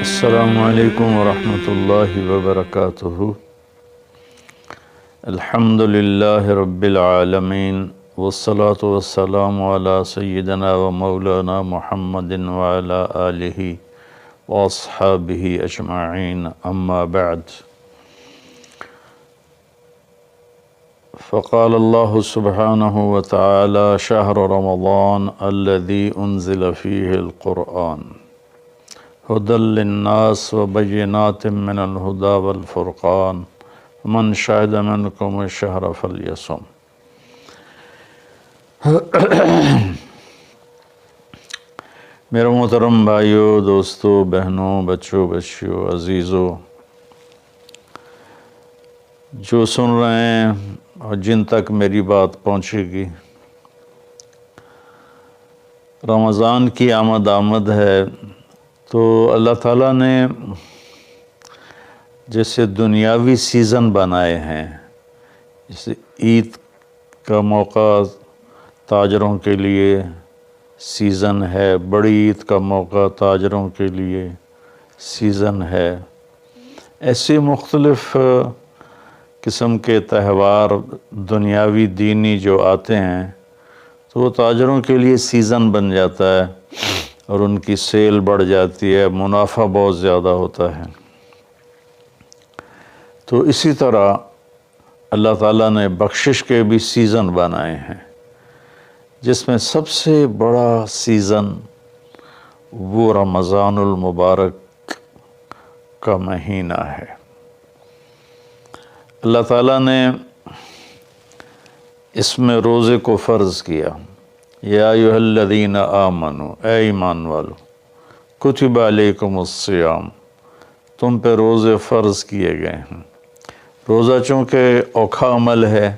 السلام علیکم ورحمۃ اللہ وبرکاتہ۔ الحمد للہ رب العالمین والصلاة والسلام علی سیدنا و مولانا محمد وعلی آلہ واصحابہ اجمعین، اما بعد۔ فقال اللہ سبحانہ وتعالی شہر رمضان الذی انزل فیہ القرآن هدى للناس وبينات من الهدى والفرقان من شهد منكم الشهر فليصم۔ میرے محترم بھائیوں، دوستوں، بہنوں، بچوں، بچیوں، عزیزوں، جو سن رہے ہیں اور جن تک میری بات پہنچے گی، رمضان کی آمد ہے تو اللہ تعالیٰ نے جیسے دنیاوی سیزن بنائے ہیں، جیسے عید کا موقع تاجروں کے لیے سیزن ہے، بڑی عید کا موقع تاجروں کے لیے سیزن ہے، ایسے مختلف قسم کے تہوار دنیاوی دینی جو آتے ہیں تو وہ تاجروں کے لیے سیزن بن جاتا ہے اور ان کی سیل بڑھ جاتی ہے، منافع بہت زیادہ ہوتا ہے۔ تو اسی طرح اللہ تعالیٰ نے بخشش کے بھی سیزن بنائے ہیں، جس میں سب سے بڑا سیزن وہ رمضان المبارک کا مہینہ ہے۔ اللہ تعالیٰ نے اس میں روزے کو فرض کیا۔ یا ایھا الذین آمنوا، اے ایمان والو، کتب علیکم الصیام، تم پہ روزے فرض کیے گئے ہیں۔ روزہ چونکہ اوکھا عمل ہے،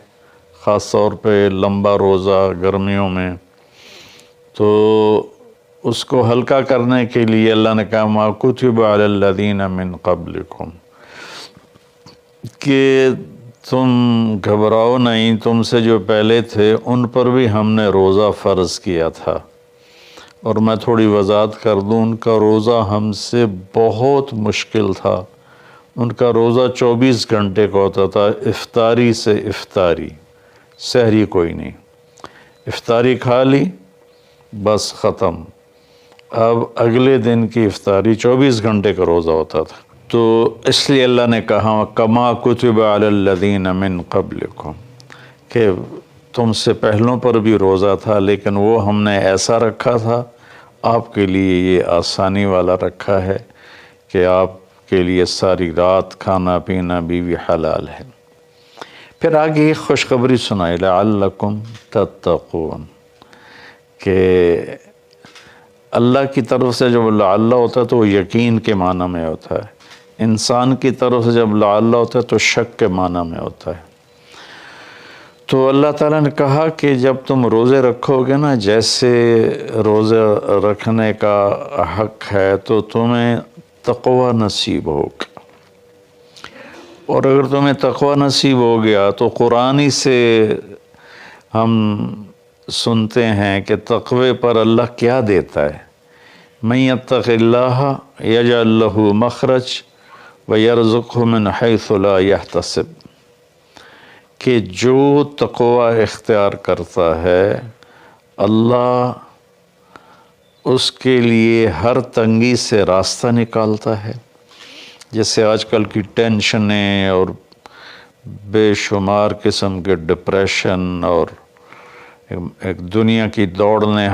خاص طور پہ لمبا روزہ گرمیوں میں، تو اس کو ہلکا کرنے کے لیے اللہ نے کہا ما کتب علی الذین من قبلکم، کہ تم گھبراؤ نہیں، تم سے جو پہلے تھے ان پر بھی ہم نے روزہ فرض کیا تھا۔ اور میں تھوڑی وضاحت کر دوں، ان کا روزہ ہم سے بہت مشکل تھا۔ ان کا روزہ 24 گھنٹے کا ہوتا تھا، افطاری سے افطاری، سحری کوئی نہیں۔ افطاری کھا لی بس ختم، اب اگلے دن کی افطاری 24 گھنٹے کا روزہ ہوتا تھا۔ تو اس لیے اللہ نے کہا کما کتب علی الذین من قبلکم، کہ تم سے پہلوں پر بھی روزہ تھا لیکن وہ ہم نے ایسا رکھا تھا، آپ کے لیے یہ آسانی والا رکھا ہے کہ آپ کے لیے ساری رات کھانا پینا بیوی حلال ہے۔ پھر آگے ایک خوشخبری سنائی لعلکم تتقون، کہ اللہ کی طرف سے جب لعل ہوتا ہے تو وہ یقین کے معنی میں ہوتا ہے، انسان کی طرف سے جب لعل ہوتا ہے تو شک کے معنی میں ہوتا ہے۔ تو اللہ تعالیٰ نے کہا کہ جب تم روزے رکھو گے نا، جیسے روزے رکھنے کا حق ہے تو تمہیں تقوی نصیب ہوگا، اور اگر تمہیں تقوی نصیب ہو گیا تو قرآن ہی سے ہم سنتے ہیں کہ تقوی پر اللہ کیا دیتا ہے۔ من یتق اللہ یجعل لہ مخرج ویرزقہ من حیث لا یحتسب، کہ جو تقوی اختیار کرتا ہے اللہ اس کے لیے ہر تنگی سے راستہ نکالتا ہے۔ جیسے آج کل کی ٹینشنیں اور بے شمار قسم کے ڈپریشن اور ایک دنیا کی دوڑ نے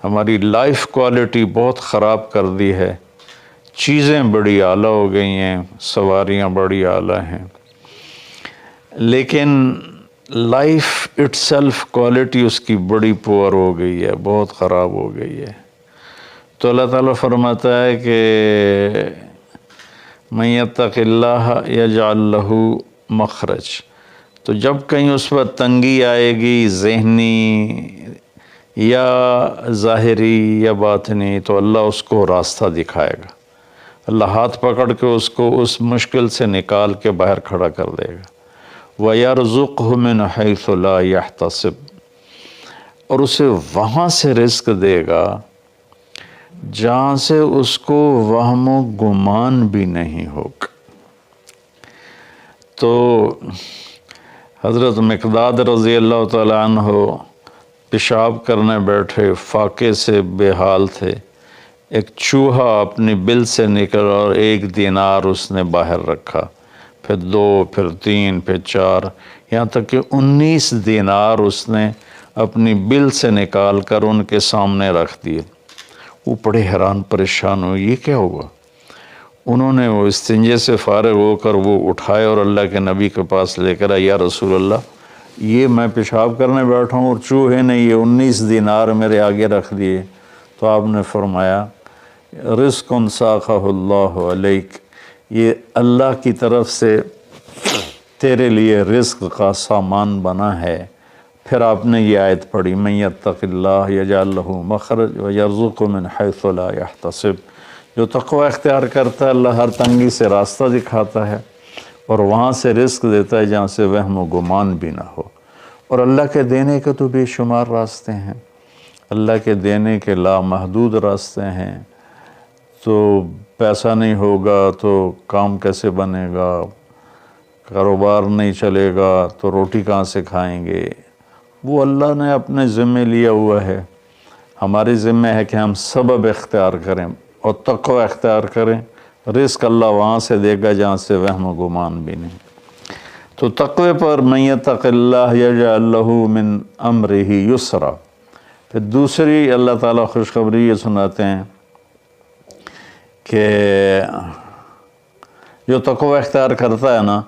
ہماری لائف کوالٹی بہت خراب کر دی ہے۔ چیزیں بڑی اعلیٰ ہو گئی ہیں، سواریاں بڑی اعلیٰ ہیں، لیکن لائف اٹ سیلف کوالٹی اس کی بڑی پور ہو گئی ہے، بہت خراب ہو گئی ہے۔ تو اللہ تعالیٰ فرماتا ہے کہ من یتق اللہ یجعل لہ مخرج، تو جب کہیں اس پر تنگی آئے گی، ذہنی یا ظاہری یا باطنی، تو اللہ اس کو راستہ دکھائے گا، اللہ ہاتھ پکڑ کے اس کو اس مشکل سے نکال کے باہر کھڑا کر دے گا۔ وَيَرْزُقْهُ مِنْ حَيْثُ لَا يَحْتَسِبْ، اور اسے وہاں سے رزق دے گا جہاں سے اس کو وہم و گمان بھی نہیں ہوگا۔ تو حضرت مقداد رضی اللہ تعالیٰ عنہ پیشاب کرنے بیٹھے، فاقے سے بے حال تھے، ایک چوہا اپنی بل سے نکل اور 1 دینار اس نے باہر رکھا، پھر 2، پھر 3، پھر 4، یہاں تک کہ 19 دینار اس نے اپنی بل سے نکال کر ان کے سامنے رکھ دیے۔ وہ بڑے حیران پریشان ہوئے، یہ کیا ہوا؟ انہوں نے وہ استنجے سے فارغ ہو کر وہ اٹھائے اور اللہ کے نبی کے پاس لے کر آئے، یا رسول اللہ یہ میں پیشاب کرنے بیٹھا ہوں اور چوہے نے یہ 19 دینار میرے آگے رکھ دیے۔ تو آپ نے فرمایا رزق ساقہ اللہ علیک، یہ اللہ کی طرف سے تیرے لیے رزق کا سامان بنا ہے۔ پھر آپ نے یہ آیت پڑھی، من یتق اللہ یجعل لہ مخرج ویرزقہ من حیث لا یحتسب، جو تقوی اختیار کرتا ہے اللہ ہر تنگی سے راستہ دکھاتا ہے اور وہاں سے رزق دیتا ہے جہاں سے وہم و گمان بھی نہ ہو۔ اور اللہ کے دینے کے تو بے شمار راستے ہیں، اللہ کے دینے کے لامحدود راستے ہیں۔ تو پیسہ نہیں ہوگا تو کام کیسے بنے گا، کاروبار نہیں چلے گا تو روٹی کہاں سے کھائیں گے، وہ اللہ نے اپنے ذمے لیا ہوا ہے۔ ہماری ذمہ ہے کہ ہم سبب اختیار کریں اور تقوی اختیار کریں، رزق اللہ وہاں سے دے گا جہاں سے وہم و گمان بھی نہیں۔ تو تقوی پر من یتق اللہ یجعل لہ من امرہ یسرا۔ پھر دوسری اللہ تعالیٰ خوشخبری یہ سناتے ہیں کہ جو تقوی اختیار کرتا ہے نا،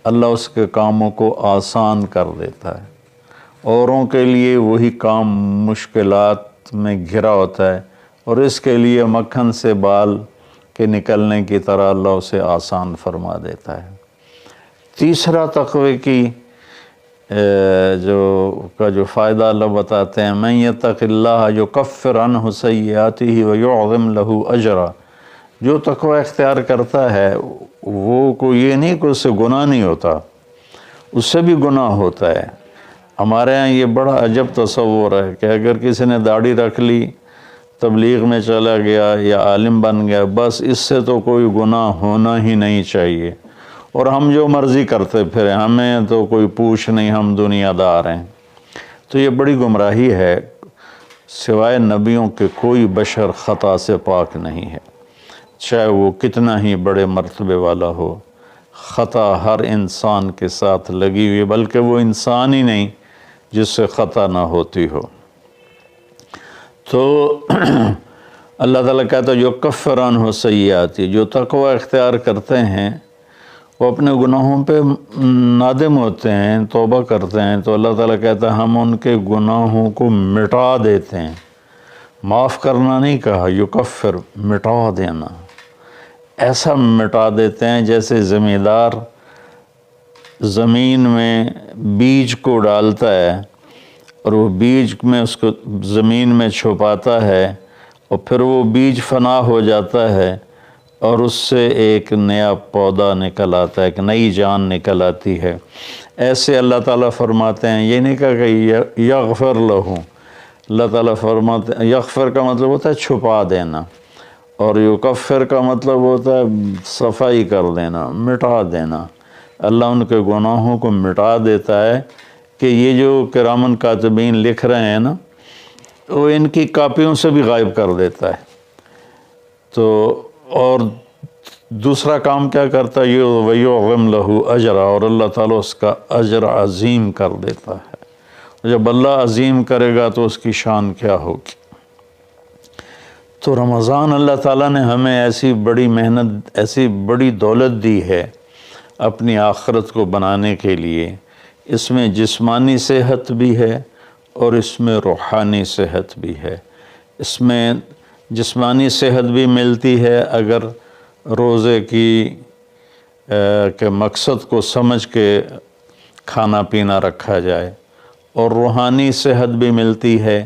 اللہ اس کے کاموں کو آسان کر دیتا ہے۔ اوروں کے لیے وہی کام مشکلات میں گھرا ہوتا ہے اور اس کے لیے مکھن سے بال کے نکلنے کی طرح اللہ اسے آسان فرما دیتا ہے۔ تیسرا تقوی کی جو فائدہ اللہ بتاتے ہیں، من یتق اللہ یکفر عنہ سیئاتہ ویعظم لہ اجرا، جو تقوی اختیار کرتا ہے وہ کو یہ نہیں کہ اس سے گناہ نہیں ہوتا، اس سے بھی گناہ ہوتا ہے۔ ہمارے ہاں یہ بڑا عجب تصور ہے کہ اگر کسی نے داڑھی رکھ لی، تبلیغ میں چلا گیا یا عالم بن گیا، بس اس سے تو کوئی گناہ ہونا ہی نہیں چاہیے، اور ہم جو مرضی کرتے پھریں، ہمیں تو کوئی پوچھ نہیں، ہم دنیا دار ہیں۔ تو یہ بڑی گمراہی ہے۔ سوائے نبیوں کے کوئی بشر خطا سے پاک نہیں ہے، چاہے وہ کتنا ہی بڑے مرتبے والا ہو۔ خطا ہر انسان کے ساتھ لگی ہوئی، بلکہ وہ انسان ہی نہیں جس سے خطا نہ ہوتی ہو۔ تو اللہ تعالیٰ کہتا ہے یکفر عنہ سیئاتی، جو تقوی اختیار کرتے ہیں وہ اپنے گناہوں پہ نادم ہوتے ہیں، توبہ کرتے ہیں، تو اللہ تعالیٰ کہتا ہے ہم ان کے گناہوں کو مٹا دیتے ہیں۔ معاف کرنا نہیں کہا، یکفر مٹا دینا، ایسا مٹا دیتے ہیں جیسے زمیندار زمین میں بیج کو ڈالتا ہے اور وہ بیج میں اس کو زمین میں چھپاتا ہے اور پھر وہ بیج فنا ہو جاتا ہے اور اس سے ایک نیا پودا نکل آتا ہے، ایک نئی جان نکل آتی ہے۔ ایسے اللہ تعالیٰ فرماتے ہیں، یہ نہیں کہا کہ یغفر لہم، اللہ تعالیٰ فرماتے ہیں، یغفر کا مطلب ہوتا ہے چھپا دینا، اور یکفر کا مطلب ہوتا ہے صفائی کر دینا، مٹا دینا۔ اللہ ان کے گناہوں کو مٹا دیتا ہے کہ یہ جو کرامن کاتبین لکھ رہے ہیں نا، وہ ان کی کاپیوں سے بھی غائب کر دیتا ہے۔ تو اور دوسرا کام کیا کرتا ہے، یہ ویعظم لہ اجرا، اور اللہ تعالیٰ اس کا اجر عظیم کر دیتا ہے۔ جب اللہ عظیم کرے گا تو اس کی شان کیا ہوگی۔ تو رمضان اللہ تعالیٰ نے ہمیں ایسی بڑی محنت، ایسی بڑی دولت دی ہے اپنی آخرت کو بنانے کے لیے۔ اس میں جسمانی صحت بھی ہے اور اس میں روحانی صحت بھی ہے۔ اس میں جسمانی صحت بھی ملتی ہے اگر روزے کے مقصد کو سمجھ کے کھانا پینا رکھا جائے، اور روحانی صحت بھی ملتی ہے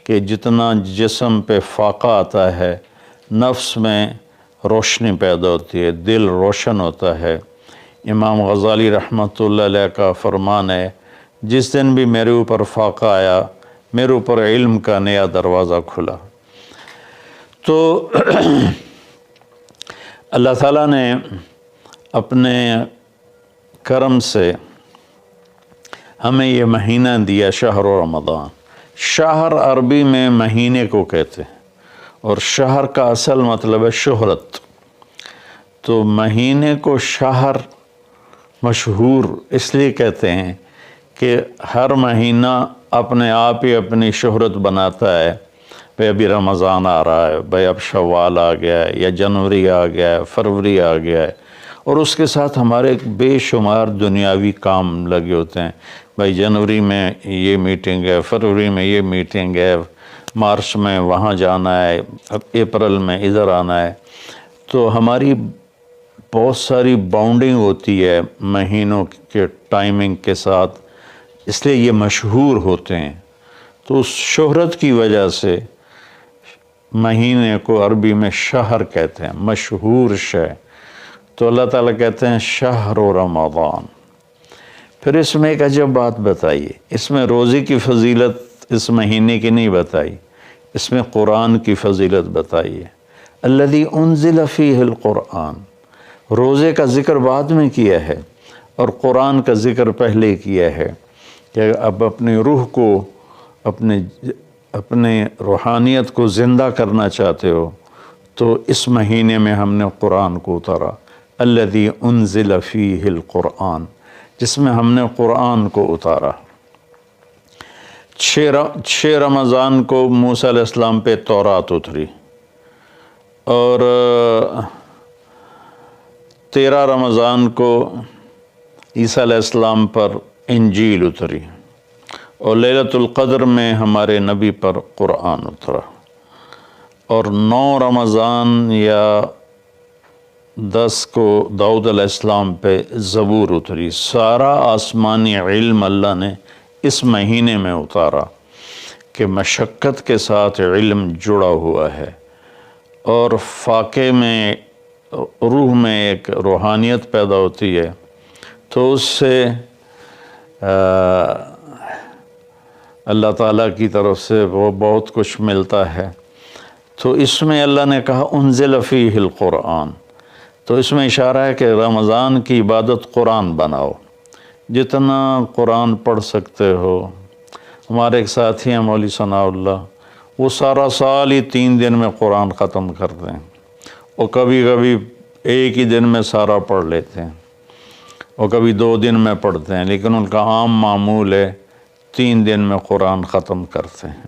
کہ جتنا جسم پہ فاقہ آتا ہے، نفس میں روشنی پیدا ہوتی ہے، دل روشن ہوتا ہے۔ امام غزالی رحمۃ اللہ علیہ کا فرمان ہے، جس دن بھی میرے اوپر فاقہ آیا، میرے اوپر علم کا نیا دروازہ کھلا۔ تو اللہ تعالیٰ نے اپنے کرم سے ہمیں یہ مہینہ دیا، شہر رمضان۔ شہر عربی میں مہینے کو کہتے ہیں، اور شہر کا اصل مطلب ہے شہرت۔ تو مہینے کو شہر مشہور اس لیے کہتے ہیں کہ ہر مہینہ اپنے آپ ہی اپنی شہرت بناتا ہے۔ بھئی ابھی رمضان آ رہا ہے، بھئی اب شوال آ گیا ہے، یا جنوری آ گیا ہے، فروری آ گیا ہے، اور اس کے ساتھ ہمارے بے شمار دنیاوی کام لگے ہوتے ہیں۔ بھئی جنوری میں یہ میٹنگ ہے، فروری میں یہ میٹنگ ہے، مارچ میں وہاں جانا ہے، اب اپریل میں ادھر آنا ہے۔ تو ہماری بہت ساری باؤنڈنگ ہوتی ہے مہینوں کے ٹائمنگ کے ساتھ، اس لیے یہ مشہور ہوتے ہیں۔ تو اس شہرت کی وجہ سے مہینے کو عربی میں شہر کہتے ہیں، مشہور شے۔ تو اللہ تعالیٰ کہتے ہیں شہر رمضان۔ پھر اس میں ایک عجب بات بتائیے، اس میں روزے کی فضیلت اس مہینے کی نہیں بتائی، اس میں قرآن کی فضیلت بتائیے۔ الذی انزل فیہ القرآن، روزے کا ذکر بعد میں کیا ہے اور قرآن کا ذکر پہلے کیا ہے کہ اب اپنی روح کو، اپنے روحانیت کو زندہ کرنا چاہتے ہو تو اس مہینے میں ہم نے قرآن کو اتارا۔ الذی انزل فیہ القرآن، جس میں ہم نے قرآن کو اتارا۔ 6 رمضان کو موسیٰ علیہ السلام پہ تورات اتری، اور 13 رمضان کو عیسیٰ علیہ السلام پر انجیل اتری، اور لیلۃ القدر میں ہمارے نبی پر قرآن اترا، اور 9 رمضان یا 10 کو داؤد علیہ السلام پہ زبور اتری۔ سارا آسمانی علم اللہ نے اس مہینے میں اتارا کہ مشقت کے ساتھ علم جڑا ہوا ہے، اور فاقے میں روح میں ایک روحانیت پیدا ہوتی ہے، تو اس سے اللہ تعالیٰ کی طرف سے وہ بہت کچھ ملتا ہے۔ تو اس میں اللہ نے کہا انزل فیہ القرآن، تو اس میں اشارہ ہے کہ رمضان کی عبادت قرآن بناؤ، جتنا قرآن پڑھ سکتے ہو۔ ہمارے ایک ساتھی ہیں مولوی ثناء اللہ، وہ سارا سال ہی 3 دن میں قرآن ختم کرتے ہیں، اور کبھی کبھی ایک ہی دن میں سارا پڑھ لیتے ہیں، اور کبھی 2 دن میں پڑھتے ہیں، لیکن ان کا عام معمول ہے 3 دن میں قرآن ختم کرتے ہیں،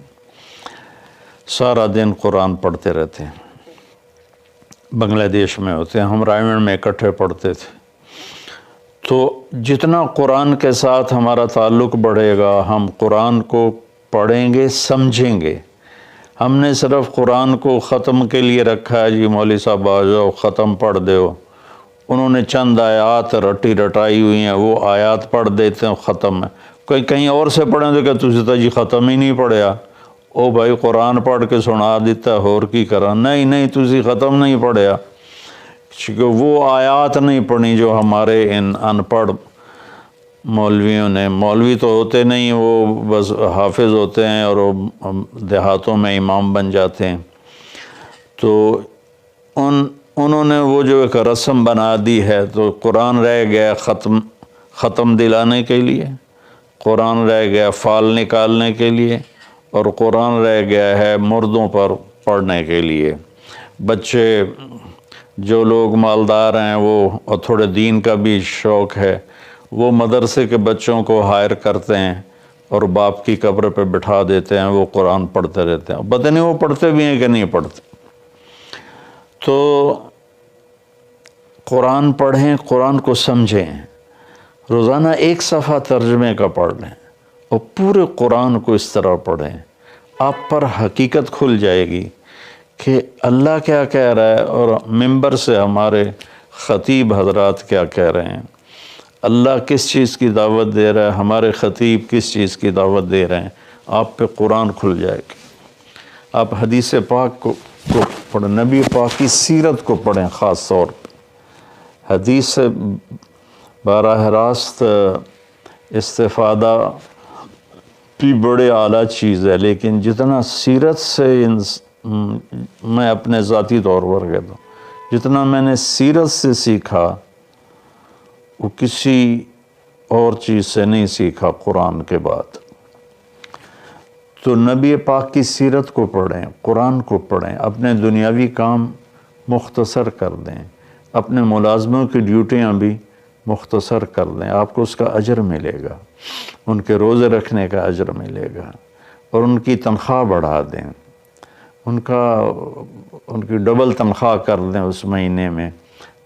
سارا دن قرآن پڑھتے رہتے ہیں۔ بنگلہ دیش میں ہوتے ہیں، ہم رائمنڈ میں اکٹھے پڑھتے تھے۔ تو جتنا قرآن کے ساتھ ہمارا تعلق بڑھے گا، ہم قرآن کو پڑھیں گے، سمجھیں گے۔ ہم نے صرف قرآن کو ختم کے لیے رکھا ہے، جی مولوی صاحب آ جاؤ ختم پڑھ دو، انہوں نے چند آیات رٹی رٹائی ہوئی ہیں، وہ آیات پڑھ دیتے ہیں، ختم ہے۔ کوئی کہیں اور سے پڑھیں تو کہ تسی تو جی ختم ہی نہیں پڑھیا، او بھائی قرآن پڑھ کے سنا دیتا اور کی کرا، نہیں تسی ختم نہیں پڑھیا، کیونکہ وہ آیات نہیں پڑھی جو ہمارے ان ان پڑھ مولویوں نے، مولوی تو ہوتے نہیں، وہ بس حافظ ہوتے ہیں اور وہ دیہاتوں میں امام بن جاتے ہیں۔ تو انہوں نے وہ جو ایک رسم بنا دی ہے، تو قرآن رہ گیا ختم دلانے کے لیے، قرآن رہ گیا فال نکالنے کے لیے، اور قرآن رہ گیا ہے مردوں پر پڑھنے کے لیے۔ بچے جو لوگ مالدار ہیں وہ، اور تھوڑے دین کا بھی شوق ہے، وہ مدرسے کے بچوں کو ہائر کرتے ہیں اور باپ کی قبر پہ بٹھا دیتے ہیں، وہ قرآن پڑھتے رہتے ہیں، پتہ نہیں وہ پڑھتے بھی ہیں کہ نہیں پڑھتے۔ تو قرآن پڑھیں، قرآن کو سمجھیں، روزانہ 1 صفحہ ترجمے کا پڑھ لیں، اور پورے قرآن کو اس طرح پڑھیں، آپ پر حقیقت کھل جائے گی کہ اللہ کیا کہہ رہا ہے، اور ممبر سے ہمارے خطیب حضرات کیا کہہ رہے ہیں، اللہ کس چیز کی دعوت دے رہا ہے، ہمارے خطیب کس چیز کی دعوت دے رہے ہیں، آپ پہ قرآن کھل جائے گی۔ آپ حدیث پاک کو پڑھیں، نبی پاک کی سیرت کو پڑھیں، خاص طور پہ حدیث سے براہ راست استفادہ بھی بڑے اعلیٰ چیز ہے، لیکن جتنا سیرت سے میں اپنے ذاتی طور پر کہتا ہوں، جتنا میں نے سیرت سے سیکھا وہ کسی اور چیز سے نہیں سیکھا قرآن کے بعد۔ تو نبی پاک کی سیرت کو پڑھیں، قرآن کو پڑھیں، اپنے دنیاوی کام مختصر کر دیں، اپنے ملازموں کی ڈیوٹیاں بھی مختصر کر دیں، آپ کو اس کا اجر ملے گا، ان کے روزے رکھنے کا اجر ملے گا، اور ان کی تنخواہ بڑھا دیں، ان کی ڈبل تنخواہ کر دیں اس مہینے میں،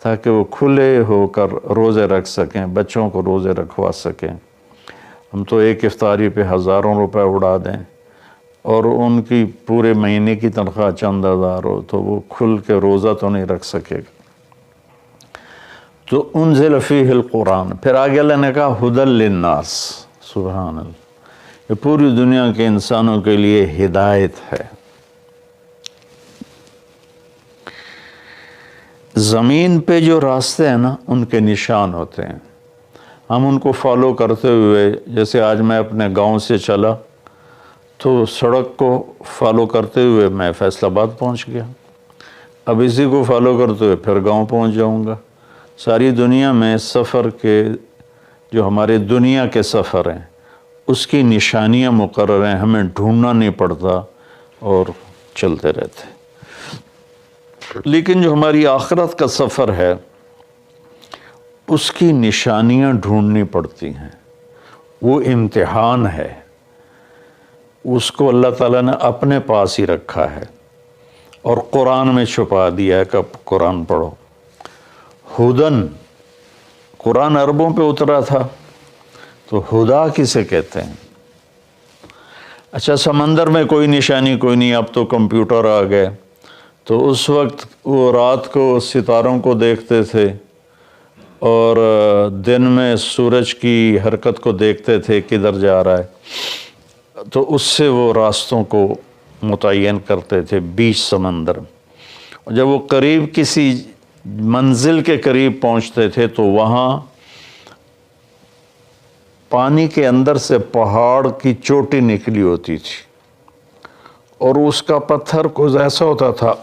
تاکہ وہ کھلے ہو کر روزے رکھ سکیں، بچوں کو روزے رکھوا سکیں۔ ہم تو ایک افطاری پہ ہزاروں روپے اڑا دیں، اور ان کی پورے مہینے کی تنخواہ چند ہزار ہو تو وہ کھل کے روزہ تو نہیں رکھ سکے گا۔ تو انزل فیہ القرآن، پھر آگے اللہ نے کہا ھدی للناس، سبحان اللہ، یہ پوری دنیا کے انسانوں کے لیے ہدایت ہے۔ زمین پہ جو راستے ہیں نا ان کے نشان ہوتے ہیں، ہم ان کو فالو کرتے ہوئے، جیسے آج میں اپنے گاؤں سے چلا تو سڑک کو فالو کرتے ہوئے میں فیصل آباد پہنچ گیا، اب اسی کو فالو کرتے ہوئے پھر گاؤں پہنچ جاؤں گا۔ ساری دنیا میں سفر کے جو ہمارے دنیا کے سفر ہیں اس کی نشانیاں مقرر ہیں، ہمیں ڈھونڈنا نہیں پڑتا اور چلتے رہتے۔ لیکن جو ہماری آخرت کا سفر ہے اس کی نشانیاں ڈھونڈنی پڑتی ہیں، وہ امتحان ہے، اس کو اللہ تعالیٰ نے اپنے پاس ہی رکھا ہے اور قرآن میں چھپا دیا ہے کہ اب قرآن پڑھو۔ ہدن، قرآن عربوں پہ اترا تھا تو ہدا کسے کہتے ہیں؟ اچھا، سمندر میں کوئی نشانی کوئی نہیں، اب تو کمپیوٹر آ گئے، تو اس وقت وہ رات کو ستاروں کو دیکھتے تھے اور دن میں سورج کی حرکت کو دیکھتے تھے کدھر جا رہا ہے، تو اس سے وہ راستوں کو متعین کرتے تھے بیچ سمندر۔ جب وہ قریب کسی منزل کے قریب پہنچتے تھے تو وہاں پانی کے اندر سے پہاڑ کی چوٹی نکلی ہوتی تھی، اور اس کا پتھر کچھ ایسا ہوتا تھا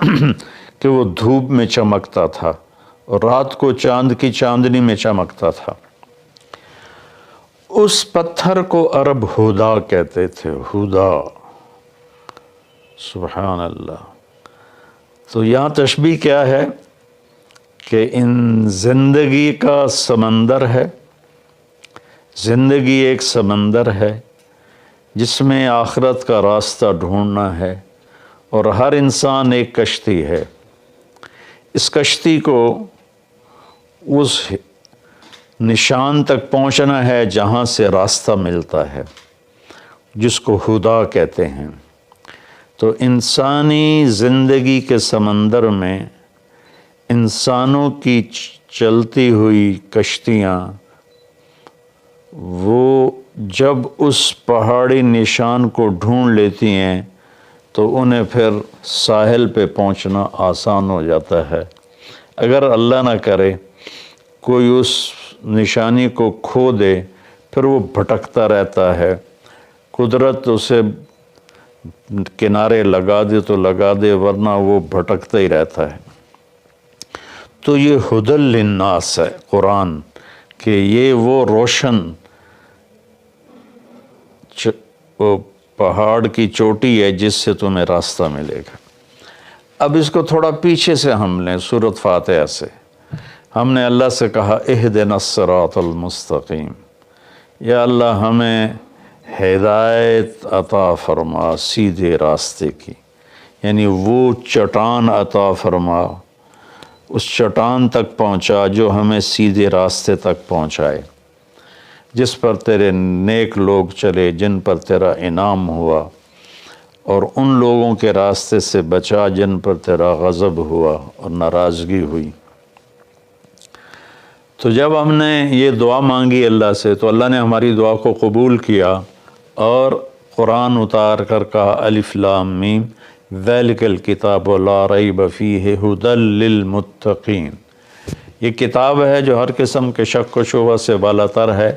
کہ وہ دھوپ میں چمکتا تھا اور رات کو چاند کی چاندنی میں چمکتا تھا۔ اس پتھر کو عرب ہدا کہتے تھے، ہدا، سبحان اللہ۔ تو یہاں تشبیہ کیا ہے کہ ان زندگی کا سمندر ہے، زندگی ایک سمندر ہے جس میں آخرت کا راستہ ڈھونڈنا ہے، اور ہر انسان ایک کشتی ہے۔ اس کشتی کو اس نشان تک پہنچنا ہے جہاں سے راستہ ملتا ہے، جس کو ہدا کہتے ہیں۔ تو انسانی زندگی کے سمندر میں انسانوں کی چلتی ہوئی کشتیاں، وہ جب اس پہاڑی نشان کو ڈھونڈ لیتی ہیں تو انہیں پھر ساحل پہ پہنچنا آسان ہو جاتا ہے۔ اگر اللہ نہ کرے کوئی اس نشانی کو کھو دے، پھر وہ بھٹکتا رہتا ہے، قدرت اسے کنارے لگا دے تو لگا دے، ورنہ وہ بھٹکتا ہی رہتا ہے۔ تو یہ ھدی للناس ہے قرآن، کہ یہ وہ روشن پہاڑ کی چوٹی ہے جس سے تمہیں راستہ ملے گا۔ اب اس کو تھوڑا پیچھے سے ہم لیں، سورۃ فاتحہ سے ہم نے اللہ سے کہا اہدنا الصراط المستقیم، یا اللہ ہمیں ہدایت عطا فرما سیدھے راستے کی، یعنی وہ چٹان عطا فرما، اس چٹان تک پہنچا جو ہمیں سیدھے راستے تک پہنچائے، جس پر تیرے نیک لوگ چلے، جن پر تیرا انعام ہوا، اور ان لوگوں کے راستے سے بچا جن پر تیرا غضب ہوا اور ناراضگی ہوئی۔ تو جب ہم نے یہ دعا مانگی اللہ سے تو اللہ نے ہماری دعا کو قبول کیا اور قرآن اتار کر کہا الف لام میم ذالک الکتاب لا ریب فیہ ھدی للمتقین، یہ کتاب ہے جو ہر قسم کے شک و شبہ سے بالاتر ہے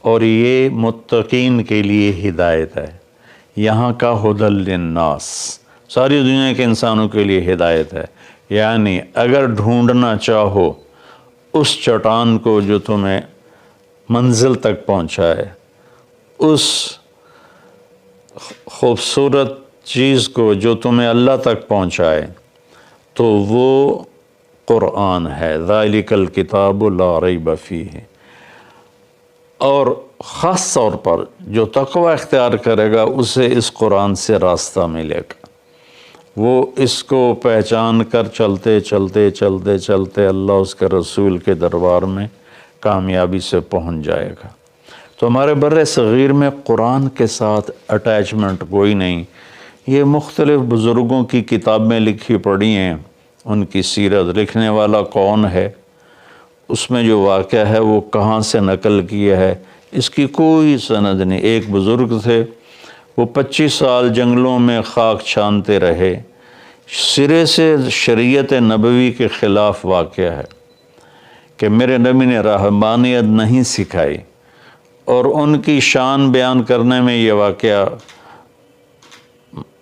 اور یہ متقین کے لیے ہدایت ہے۔ یہاں کا ھدی للناس، ساری دنیا کے انسانوں کے لیے ہدایت ہے۔ یعنی اگر ڈھونڈنا چاہو اس چٹان کو جو تمہیں منزل تک پہنچائے، اس خوبصورت چیز کو جو تمہیں اللہ تک پہنچائے، تو وہ قرآن ہے۔ ذالک الکتاب لا ریب فیہ۔ اور خاص طور پر جو تقوی اختیار کرے گا اسے اس قرآن سے راستہ ملے گا، وہ اس کو پہچان کر چلتے چلتے چلتے چلتے اللہ اس کے رسول کے دربار میں کامیابی سے پہنچ جائے گا۔ تو ہمارے بر صغیر میں قرآن کے ساتھ اٹیچمنٹ کوئی نہیں۔ یہ مختلف بزرگوں کی کتابیں لکھی پڑھی ہیں، ان کی سیرت، لکھنے والا کون ہے، اس میں جو واقعہ ہے وہ کہاں سے نقل کیا ہے، اس کی کوئی سند نہیں۔ ایک بزرگ تھے، وہ 25 سال جنگلوں میں خاک چھانتے رہے، سرے سے شریعت نبوی کے خلاف واقعہ ہے کہ میرے نبی نے رہبانیت نہیں سکھائی، اور ان کی شان بیان کرنے میں یہ واقعہ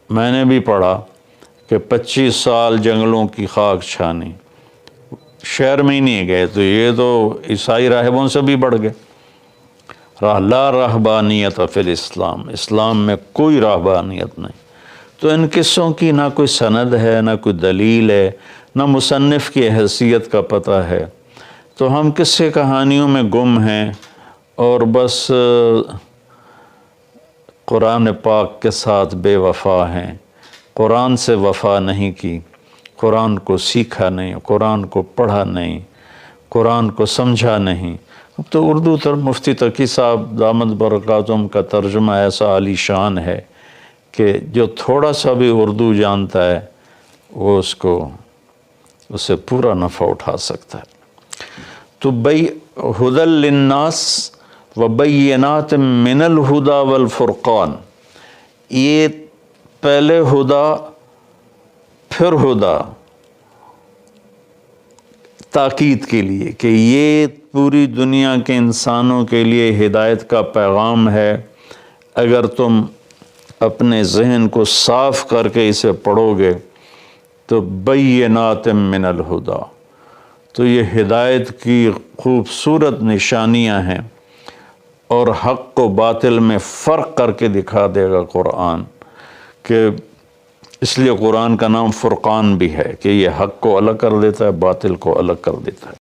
میں نے بھی پڑھا کہ 25 سال جنگلوں کی خاک چھانی، شہر میں ہی نہیں گئے، تو یہ تو عیسائی راہبوں سے بھی بڑھ گئے۔ لا رہبانیت فی الاسلام، اسلام میں کوئی رہبانیت نہیں۔ تو ان قصوں کی نہ کوئی سند ہے، نہ کوئی دلیل ہے، نہ مصنف کی حیثیت کا پتہ ہے۔ تو ہم قصے کہانیوں میں گم ہیں، اور بس قرآن پاک کے ساتھ بے وفا ہیں۔ قرآن سے وفا نہیں کی، قرآن کو سیکھا نہیں، قرآن کو پڑھا نہیں، قرآن کو سمجھا نہیں۔ اب تو اردو مفتی تقی صاحب دامت برکاتہم کا ترجمہ ایسا عالی شان ہے کہ جو تھوڑا سا بھی اردو جانتا ہے وہ اسے پورا نفع اٹھا سکتا ہے۔ تو ہدی للناس وبینات من الہدی والفرقان، یہ پہلے ہدا پھر ہدا تاکید کے لیے کہ یہ پوری دنیا کے انسانوں کے لیے ہدایت کا پیغام ہے۔ اگر تم اپنے ذہن کو صاف کر کے اسے پڑھو گے تو بینات من الہدی، تو یہ ہدایت کی خوبصورت نشانیاں ہیں، اور حق و باطل میں فرق کر کے دکھا دے گا قرآن، کہ اس لیے قرآن کا نام فرقان بھی ہے کہ یہ حق کو الگ کر دیتا ہے، باطل کو الگ کر دیتا ہے۔